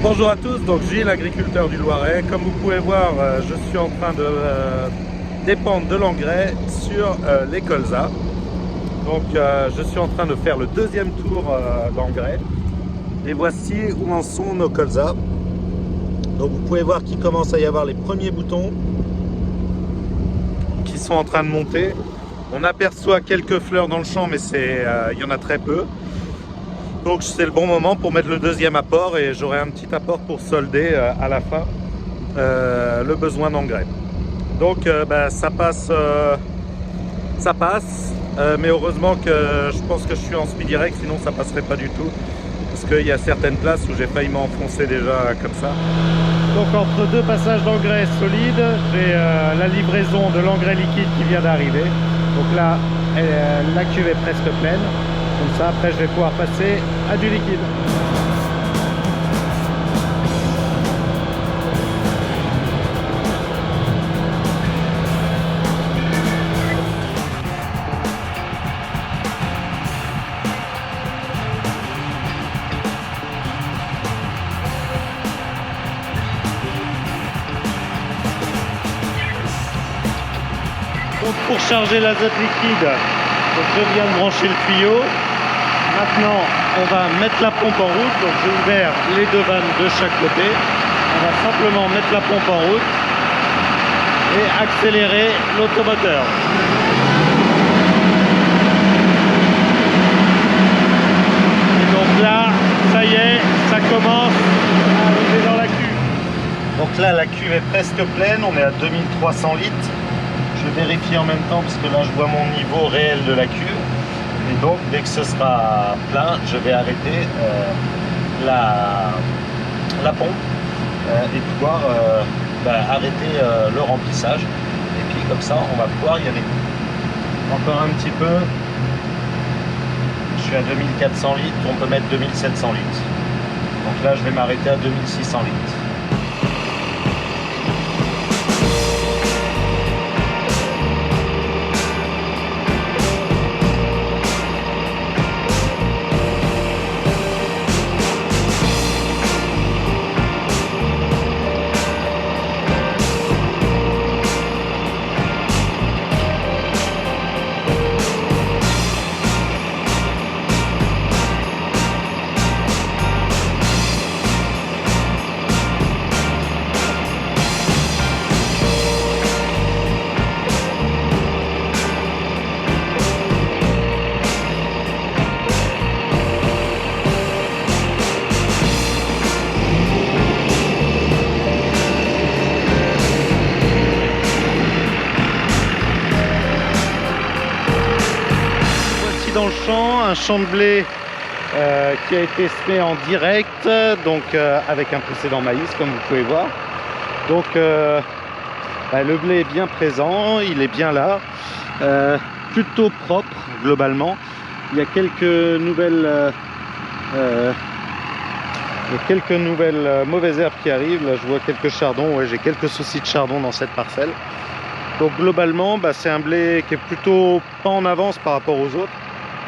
Bonjour à tous, donc Gilles, agriculteur du Loiret. Comme vous pouvez voir, je suis en train de dépendre de l'engrais sur les colzas. Donc je suis en train de faire le deuxième tour d'engrais. Et voici où en sont nos colzas. Donc vous pouvez voir qu'il commence à y avoir les premiers boutons qui sont en train de monter. On aperçoit quelques fleurs dans le champ, mais il y en a très peu. Donc c'est le bon moment pour mettre le deuxième apport et j'aurai un petit apport pour solder à la fin le besoin d'engrais. Donc ça passe, mais heureusement que je pense que je suis en speed direct, sinon ça passerait pas du tout. Parce qu'il y a certaines places où j'ai failli m'enfoncer déjà comme ça. Donc entre deux passages d'engrais solides, j'ai la livraison de l'engrais liquide qui vient d'arriver. Donc là, la cuve est presque pleine. Comme ça, après, je vais pouvoir passer à du liquide. Donc pour charger l'azote liquide, je viens de brancher le tuyau. Maintenant, on va mettre la pompe en route. Donc j'ai ouvert les deux vannes de chaque côté. On va simplement mettre la pompe en route et accélérer l'automoteur. Et donc là, ça y est, ça commence à arriver dans la cuve. Donc là, la cuve est presque pleine. On est à 2300 litres. Je vérifie en même temps parce que là, je vois mon niveau réel de la cuve. Et donc, dès que ce sera plein, je vais arrêter la pompe et pouvoir arrêter le remplissage. Et puis, comme ça, on va pouvoir y aller. Encore un petit peu. Je suis à 2400 litres, on peut mettre 2700 litres. Donc là, je vais m'arrêter à 2600 litres. Dans le champ, un champ de blé qui a été semé en direct, donc avec un précédent maïs comme vous pouvez voir. Donc le blé est bien présent, il est bien là, plutôt propre globalement. Il y a quelques nouvelles mauvaises herbes qui arrivent. Là je vois quelques chardons, ouais, j'ai quelques soucis de chardon dans cette parcelle. Donc globalement c'est un blé qui est plutôt pas en avance par rapport aux autres.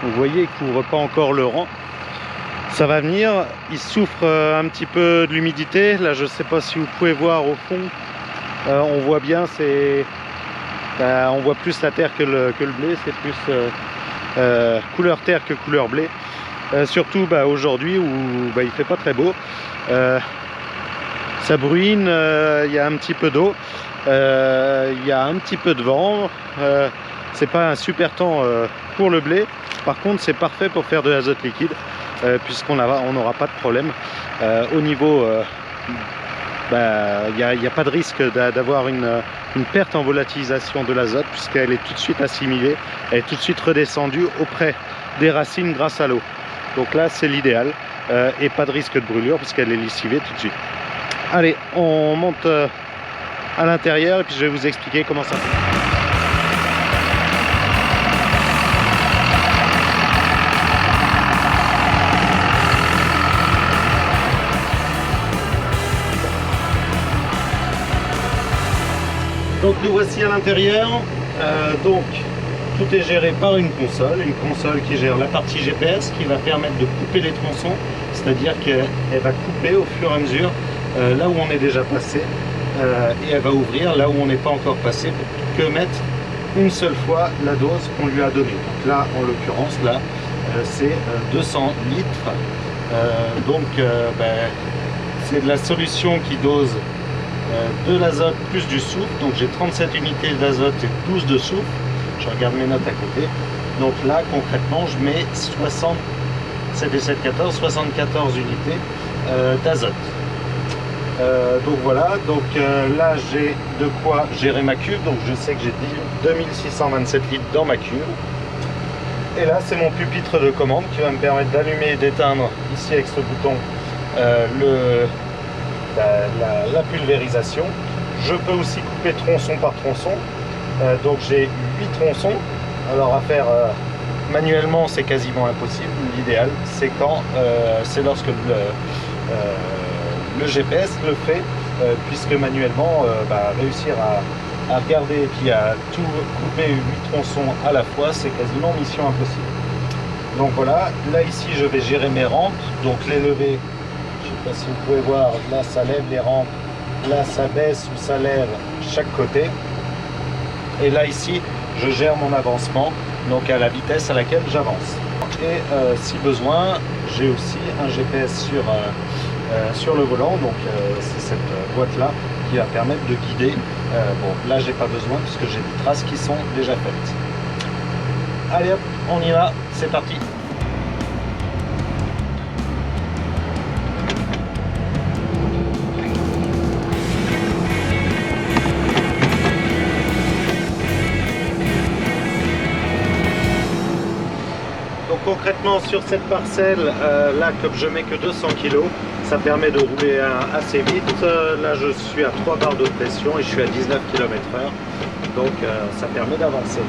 Vous voyez, il ne couvre pas encore le rang. Ça va venir. Il souffre un petit peu de l'humidité. Là, je ne sais pas si vous pouvez voir au fond. On voit bien, on voit plus la terre que le blé. C'est plus couleur terre que couleur blé. Surtout aujourd'hui où il fait pas très beau. Ça bruine. Il y a un petit peu d'eau. Il y a un petit peu de vent. C'est pas un super temps pour le blé. Par contre, c'est parfait pour faire de l'azote liquide puisqu'on n'aura pas de problème. Au niveau, il n'y a pas de risque d'avoir une perte en volatilisation de l'azote puisqu'elle est tout de suite assimilée, elle est tout de suite redescendue auprès des racines grâce à l'eau. Donc là, c'est l'idéal et pas de risque de brûlure puisqu'elle est lessivée tout de suite. Allez, on monte à l'intérieur et puis je vais vous expliquer comment ça fait. Donc nous voici à l'intérieur. Donc tout est géré par une console qui gère la partie GPS, qui va permettre de couper les tronçons, c'est-à-dire qu'elle va couper au fur et à mesure là où on est déjà passé, et elle va ouvrir là où on n'est pas encore passé, pour que mettre une seule fois la dose qu'on lui a donnée. Donc là, en l'occurrence, là, c'est 200 litres. C'est de la solution qui dose de l'azote plus du soufre. Donc j'ai 37 unités d'azote et 12 de soufre. Je regarde mes notes à côté. Donc là, concrètement, je mets 74 unités d'azote. Donc voilà, là j'ai de quoi gérer ma cuve. Donc je sais que j'ai 2627 litres dans ma cuve. Et là, c'est mon pupitre de commande qui va me permettre d'allumer et d'éteindre ici avec ce bouton la pulvérisation. Je peux aussi couper tronçon par tronçon. Donc j'ai 8 tronçons. Alors à faire manuellement, c'est quasiment impossible. L'idéal, c'est lorsque le GPS le fait, puisque manuellement, réussir à regarder et puis à tout couper 8 tronçons à la fois, c'est quasiment mission impossible. Donc voilà, là ici je vais gérer mes rampes, donc les lever, je ne sais pas si vous pouvez voir, là ça lève les rampes, là ça baisse ou ça lève chaque côté. Et là ici je gère mon avancement, donc à la vitesse à laquelle j'avance. Et si besoin, j'ai aussi un GPS sur le volant, donc c'est cette boîte là qui va permettre de guider. Bon, là j'ai pas besoin puisque j'ai des traces qui sont déjà faites. Allez hop, on y va, c'est parti. Donc concrètement sur cette parcelle, là comme je mets que 200 kg, ça permet de rouler assez vite. Là je suis à 3 barres de pression et je suis à 19 km/h, donc ça permet d'avancer.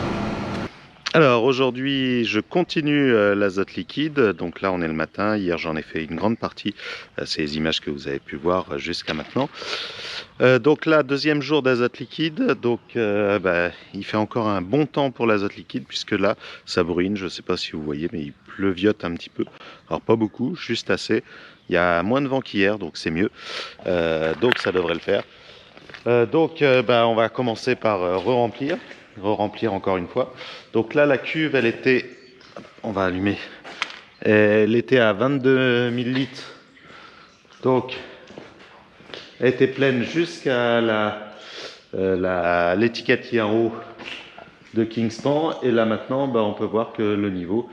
Alors aujourd'hui je continue l'azote liquide, donc là on est le matin, hier j'en ai fait une grande partie, c'est les images que vous avez pu voir jusqu'à maintenant. Donc là, deuxième jour d'azote liquide, donc il fait encore un bon temps pour l'azote liquide puisque là ça bruine, je ne sais pas si vous voyez mais il pleuviote un petit peu, alors pas beaucoup, juste assez. Il y a moins de vent qu'hier donc c'est mieux, donc ça devrait le faire. On va commencer par re-remplir encore une fois. Donc là la cuve elle était, on va allumer, elle était à 22 000 litres, donc elle était pleine jusqu'à l'étiquette qui est en haut de Kingston. Et là maintenant, on peut voir que le niveau,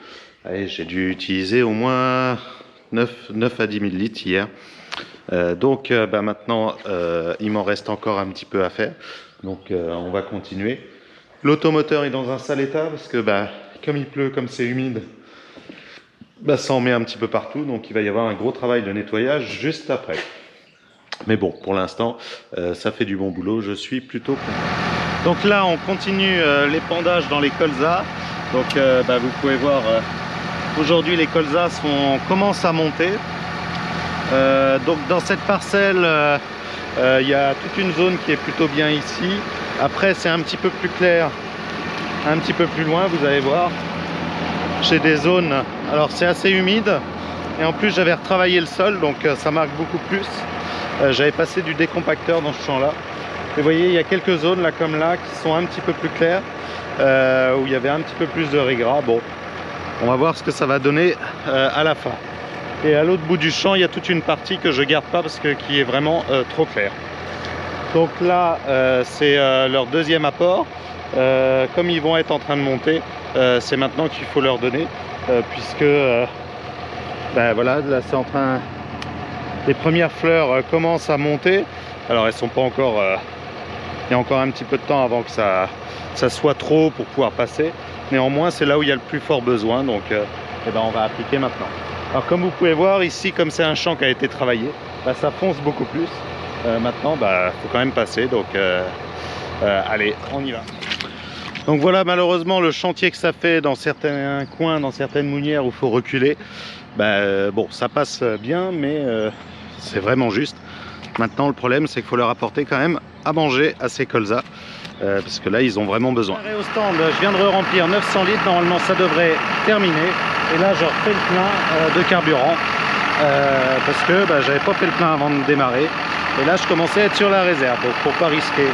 j'ai dû utiliser au moins 9 à 10 000 litres hier. Maintenant, il m'en reste encore un petit peu à faire. Donc on va continuer. L'automoteur est dans un sale état parce que comme il pleut, comme c'est humide, ça en met un petit peu partout. Donc il va y avoir un gros travail de nettoyage juste après. Mais bon, pour l'instant, ça fait du bon boulot, je suis plutôt content. Donc là, on continue l'épandage dans les colzas. Donc vous pouvez voir, aujourd'hui les colzas commencent à monter. Donc dans cette parcelle, il y a toute une zone qui est plutôt bien ici. Après, c'est un petit peu plus clair, un petit peu plus loin, vous allez voir. J'ai des zones, alors c'est assez humide. Et en plus, j'avais retravaillé le sol, donc ça marque beaucoup plus. J'avais passé du décompacteur dans ce champ là et vous voyez il y a quelques zones là comme là qui sont un petit peu plus claires, où il y avait un petit peu plus de régras. Bon, on va voir ce que ça va donner à la fin. Et à l'autre bout du champ il y a toute une partie que je garde pas parce que qui est vraiment trop claire. Donc là c'est leur deuxième apport. Comme ils vont être en train de monter, c'est maintenant qu'il faut leur donner, puisque voilà, là c'est en train. Les premières fleurs commencent à monter. Alors elles sont pas encore, il y a encore un petit peu de temps avant que ça soit trop pour pouvoir passer. Néanmoins c'est là où il y a le plus fort besoin, donc on va appliquer maintenant. Alors comme vous pouvez voir ici, comme c'est un champ qui a été travaillé, ça fonce beaucoup plus. Maintenant faut quand même passer, donc allez, on y va. Donc voilà, malheureusement le chantier que ça fait dans certains coins, dans certaines mounières où il faut reculer, bon ça passe bien, mais c'est vraiment juste. Maintenant le problème c'est qu'il faut leur apporter quand même à manger à ces colzas. parce que là ils ont vraiment besoin. Au stand, je viens de remplir 900 litres, normalement ça devrait terminer. Et là je refais le plein de carburant parce que j'avais pas fait le plein avant de démarrer. Et là je commençais à être sur la réserve, donc pour pas risquer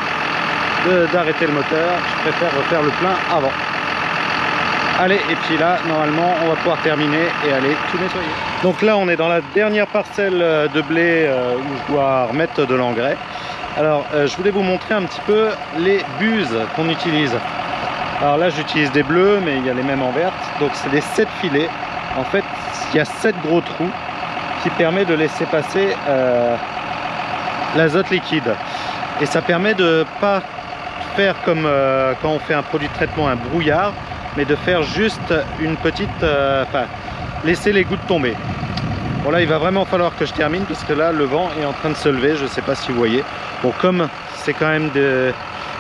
d'arrêter le moteur, je préfère refaire le plein avant. Allez, et puis là, normalement, on va pouvoir terminer et aller tout nettoyer. Donc là, on est dans la dernière parcelle de blé où je dois remettre de l'engrais. Alors, je voulais vous montrer un petit peu les buses qu'on utilise. Alors là, j'utilise des bleus, mais il y a les mêmes en verte. Donc, c'est des 7 filets. En fait, il y a 7 gros trous qui permettent de laisser passer l'azote liquide. Et ça permet de ne pas faire comme quand on fait un produit de traitement, un brouillard, mais de faire juste une petite, laisser les gouttes tomber. Bon là il va vraiment falloir que je termine parce que là le vent est en train de se lever, je ne sais pas si vous voyez. Bon, comme c'est quand même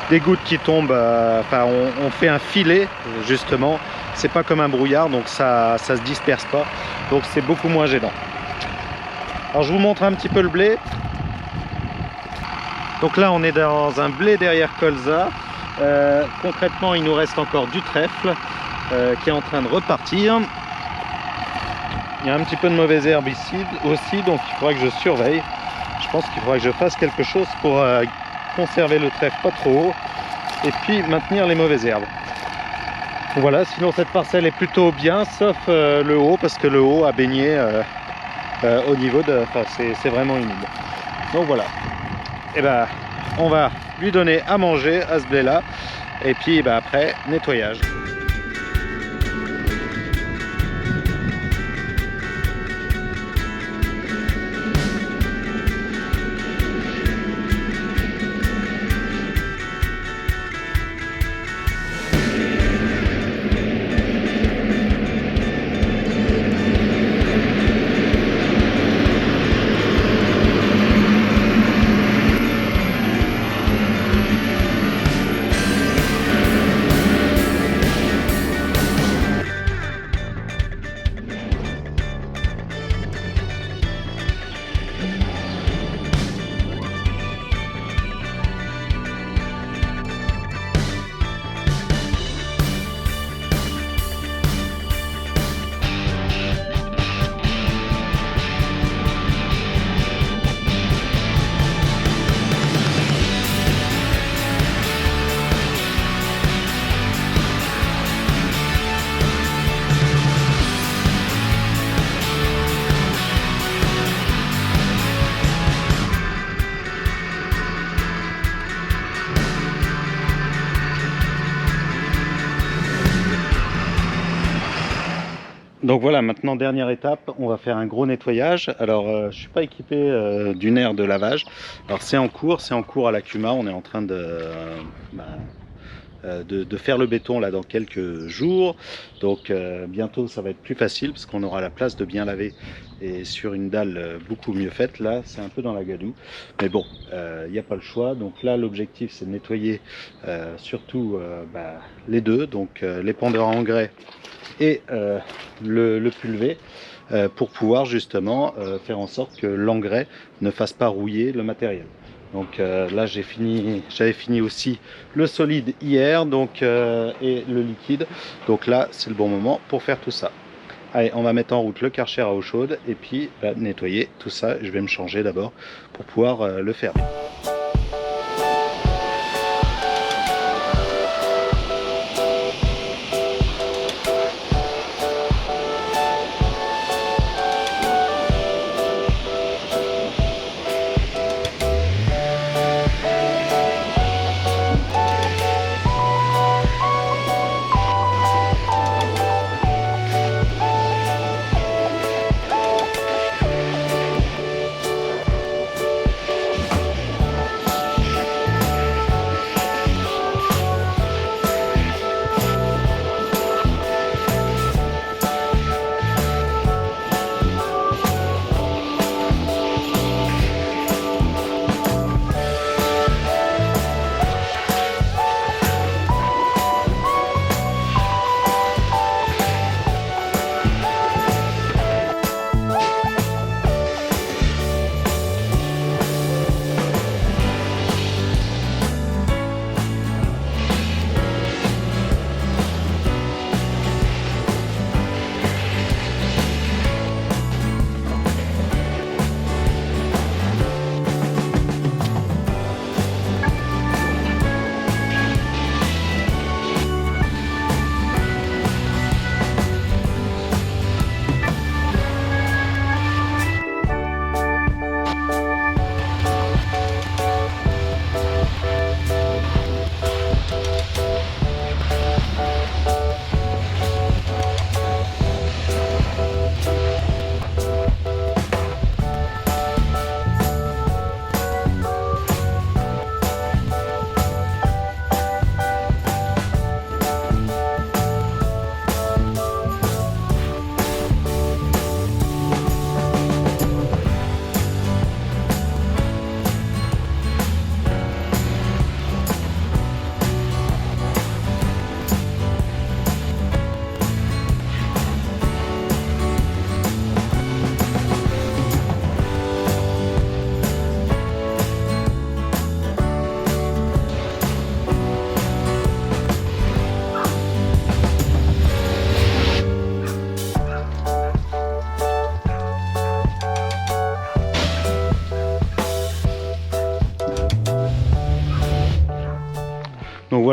des gouttes qui tombent, on fait un filet justement, c'est pas comme un brouillard, donc ça se disperse pas, donc c'est beaucoup moins gênant. Alors je vous montre un petit peu le blé. Donc là on est dans un blé derrière colza. Concrètement il nous reste encore du trèfle qui est en train de repartir. Il y a un petit peu de mauvaise herbe ici aussi, donc il faudra que je surveille. Je pense qu'il faudra que je fasse quelque chose pour conserver le trèfle pas trop haut et puis maintenir les mauvaises herbes. Voilà, sinon cette parcelle est plutôt bien, sauf le haut, parce que le haut a baigné au niveau de... c'est vraiment humide. Donc voilà. Et on va lui donner à manger à ce blé là et puis après nettoyage. Donc voilà, maintenant dernière étape, on va faire un gros nettoyage. Alors je ne suis pas équipé d'une aire de lavage. Alors c'est en cours à la Cuma, on est en train de faire le béton là dans quelques jours. Donc bientôt ça va être plus facile parce qu'on aura la place de bien laver et sur une dalle beaucoup mieux faite. Là c'est un peu dans la gadoue, mais bon, il n'y a pas le choix. Donc là l'objectif c'est de nettoyer surtout les deux, donc l'épandeur à engrais et le pulvé pour pouvoir justement faire en sorte que l'engrais ne fasse pas rouiller le matériel. Donc là j'avais fini aussi le solide hier donc, et le liquide, donc là c'est le bon moment pour faire tout ça. Allez, on va mettre en route le Karcher à eau chaude et puis nettoyer tout ça. Je vais me changer d'abord pour pouvoir le faire.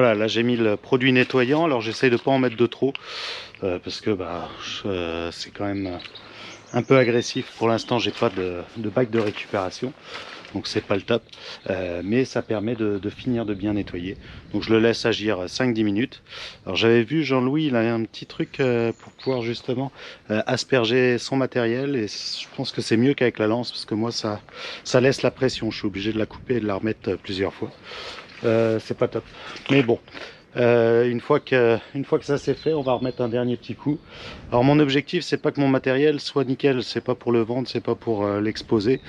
voilà, là j'ai mis le produit nettoyant. Alors j'essaye de pas en mettre de trop parce que c'est quand même un peu agressif. Pour l'instant j'ai pas de bac de récupération, donc c'est pas le top, mais ça permet de finir de bien nettoyer. Donc je le laisse agir 5-10 minutes. Alors j'avais vu Jean-Louis, il a un petit truc pour pouvoir justement asperger son matériel, et je pense que c'est mieux qu'avec la lance, parce que moi ça laisse la pression, je suis obligé de la couper et de la remettre plusieurs fois. C'est pas top, mais bon. Une fois que ça c'est fait, on va remettre un dernier petit coup. Alors mon objectif, c'est pas que mon matériel soit nickel, c'est pas pour le vendre, c'est pas pour l'exposer,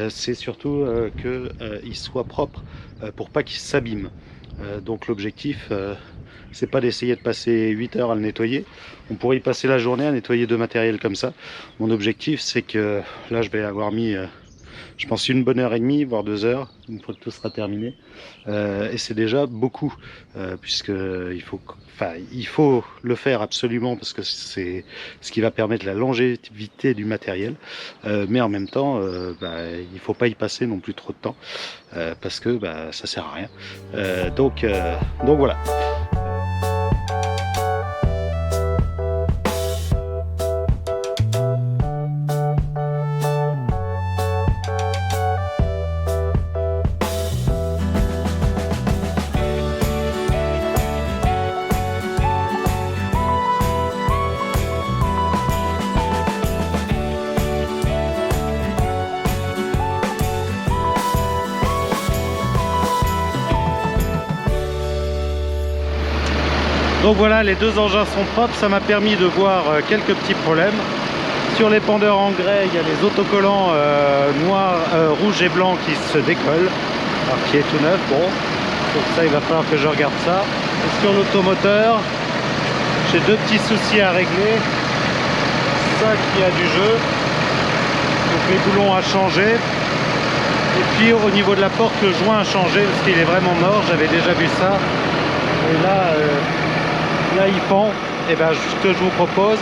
c'est surtout qu'il soit propre pour pas qu'il s'abîme. Donc l'objectif, c'est pas d'essayer de passer 8 heures à le nettoyer. On pourrait y passer la journée à nettoyer deux matériels comme ça. Mon objectif, c'est que là je vais avoir mis je pense 1 bonne heure et demie, voire 2 heures, une fois que tout sera terminé. Et c'est déjà beaucoup, puisque il faut le faire absolument, parce que c'est ce qui va permettre la longévité du matériel. Mais en même temps, il ne faut pas y passer non plus trop de temps, parce que ça sert à rien. Donc voilà. Donc voilà, les deux engins sont propres, ça m'a permis de voir quelques petits problèmes. Sur les pendeurs en grès, il y a les autocollants rouge et blanc qui se décollent, alors qui est tout neuf. Bon, donc ça, il va falloir que je regarde ça. Et sur l'automoteur, j'ai deux petits soucis à régler. Ça qui a du jeu, donc les boulons à changer. Et puis au niveau de la porte, le joint a changé parce qu'il est vraiment mort, j'avais déjà vu ça. Et là il pend. Et ce que je vous propose,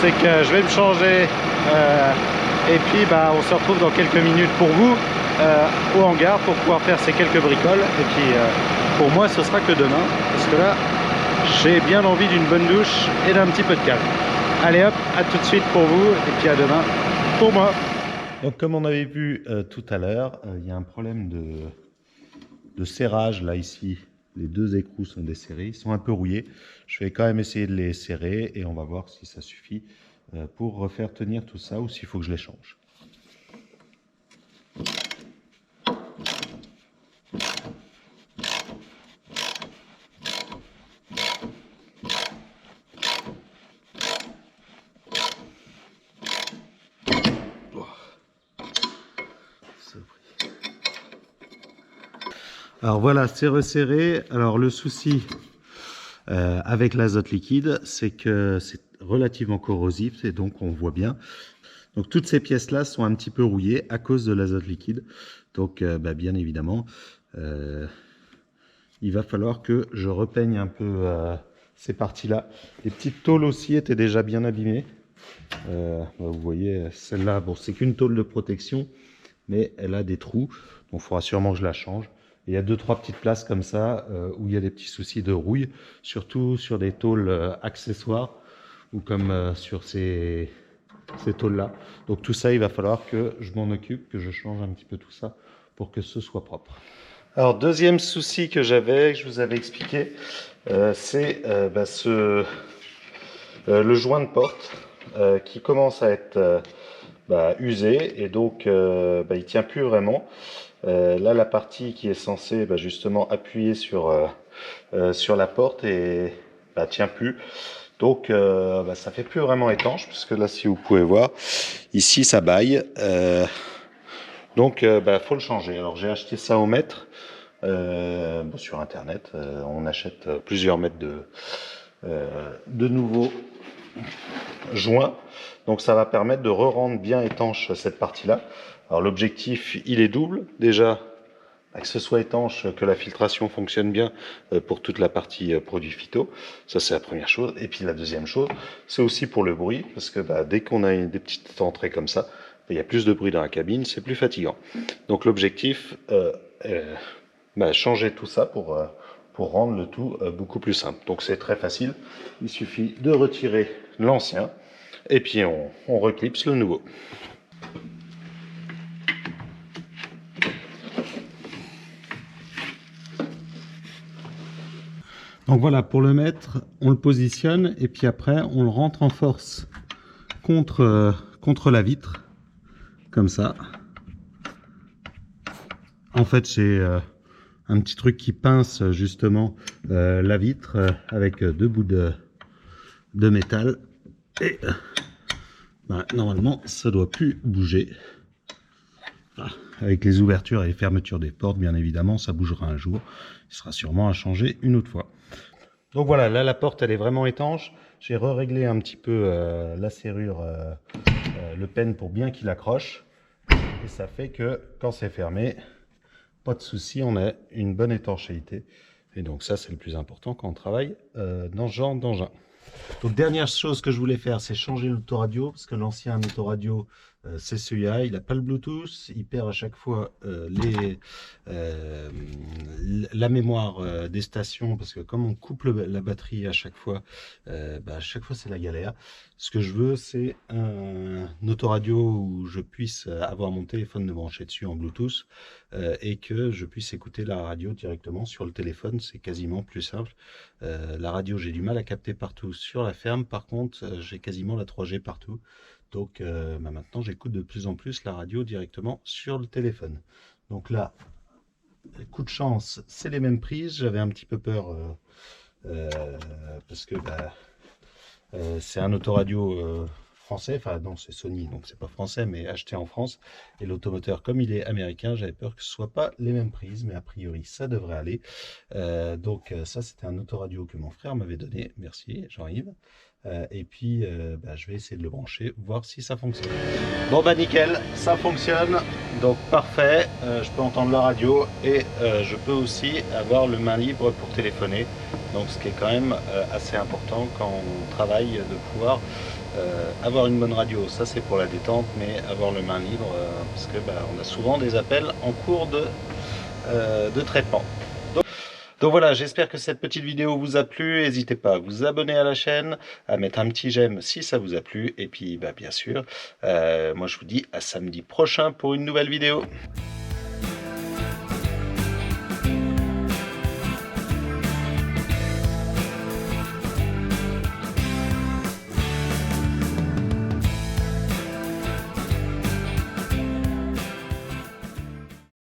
c'est que je vais me changer et puis on se retrouve dans quelques minutes pour vous au hangar pour pouvoir faire ces quelques bricoles. Et puis pour moi ce sera que demain, parce que là j'ai bien envie d'une bonne douche et d'un petit peu de calme. Allez hop, à tout de suite pour vous, et puis à demain pour moi. Donc comme on avait vu tout à l'heure, il y a un problème de serrage là ici. Les deux écrous sont desserrés, ils sont un peu rouillés. Je vais quand même essayer de les serrer et on va voir si ça suffit pour refaire tenir tout ça, ou s'il faut que je les change. Alors voilà, c'est resserré. Alors le souci avec l'azote liquide, c'est que c'est relativement corrosif, et donc on voit bien. Donc toutes ces pièces-là sont un petit peu rouillées à cause de l'azote liquide. Donc bien évidemment, il va falloir que je repeigne un peu ces parties-là. Les petites tôles aussi étaient déjà bien abîmées. Vous voyez, celle-là, bon, c'est qu'une tôle de protection, mais elle a des trous, donc il faudra sûrement que je la change. Et il y a 2-3 petites places comme ça où il y a des petits soucis de rouille, surtout sur des tôles accessoires, ou comme sur ces tôles-là. Donc tout ça, il va falloir que je m'en occupe, que je change un petit peu tout ça pour que ce soit propre. Alors deuxième souci que j'avais, que je vous avais expliqué, c'est le joint de porte qui commence à être usé, et donc il tient plus vraiment. Là, la partie qui est censée justement appuyer sur la porte et tient plus. Donc ça fait plus vraiment étanche, puisque là, si vous pouvez voir, ici ça baille. Donc faut le changer. Alors j'ai acheté ça au mètre sur internet. On achète plusieurs mètres de nouveaux joints. Donc ça va permettre de re-rendre bien étanche cette partie-là. Alors l'objectif, il est double. Déjà, que ce soit étanche, que la filtration fonctionne bien pour toute la partie produits phyto. Ça, c'est la première chose. Et puis la deuxième chose, c'est aussi pour le bruit, parce que dès qu'on a des petites entrées comme ça, il y a plus de bruit dans la cabine, c'est plus fatigant. Donc l'objectif, changer tout ça pour pour rendre le tout beaucoup plus simple. Donc c'est très facile, il suffit de retirer l'ancien et puis on reclipse le nouveau. Donc voilà, pour le mettre, on le positionne et puis après on le rentre en force contre la vitre, comme ça. En fait, j'ai un petit truc qui pince justement la vitre avec deux bouts de métal. Et normalement, ça doit plus bouger. Voilà. Avec les ouvertures et les fermetures des portes, bien évidemment, ça bougera un jour. Il sera sûrement à changer une autre fois. Donc voilà, là la porte elle est vraiment étanche. J'ai réglé un petit peu la serrure, le pen pour bien qu'il accroche. Et ça fait que quand c'est fermé, pas de souci, on a une bonne étanchéité. Et donc ça c'est le plus important quand on travaille dans ce genre d'engin. Donc dernière chose que je voulais faire, c'est changer l'autoradio, parce que l'ancien autoradio c'est celui-là, il n'a pas le Bluetooth, il perd à chaque fois la mémoire des stations, parce que comme on coupe la batterie à chaque fois c'est la galère. Ce que je veux, c'est un autoradio où je puisse avoir mon téléphone de branché dessus en Bluetooth et que je puisse écouter la radio directement sur le téléphone, c'est quasiment plus simple. La radio, j'ai du mal à capter partout sur la ferme, par contre, j'ai quasiment la 3G partout. Donc maintenant, j'écoute de plus en plus la radio directement sur le téléphone. Donc là, coup de chance, c'est les mêmes prises. J'avais un petit peu peur parce que c'est un autoradio français. Enfin non, c'est Sony, donc c'est pas français, mais acheté en France. Et l'automoteur, comme il est américain, j'avais peur que ce soit pas les mêmes prises, mais a priori, ça devrait aller. Donc ça, c'était un autoradio que mon frère m'avait donné. Merci, Jean-Yves. Et puis je vais essayer de le brancher, voir si ça fonctionne. Bon bah nickel, ça fonctionne, donc parfait. Je peux entendre la radio et je peux aussi avoir le main libre pour téléphoner. Donc ce qui est quand même assez important quand on travaille, de pouvoir avoir une bonne radio. Ça c'est pour la détente, mais avoir le main libre parce que on a souvent des appels en cours de traitement. Donc voilà, j'espère que cette petite vidéo vous a plu. N'hésitez pas à vous abonner à la chaîne, à mettre un petit j'aime si ça vous a plu. Et puis bien sûr, moi je vous dis à samedi prochain pour une nouvelle vidéo.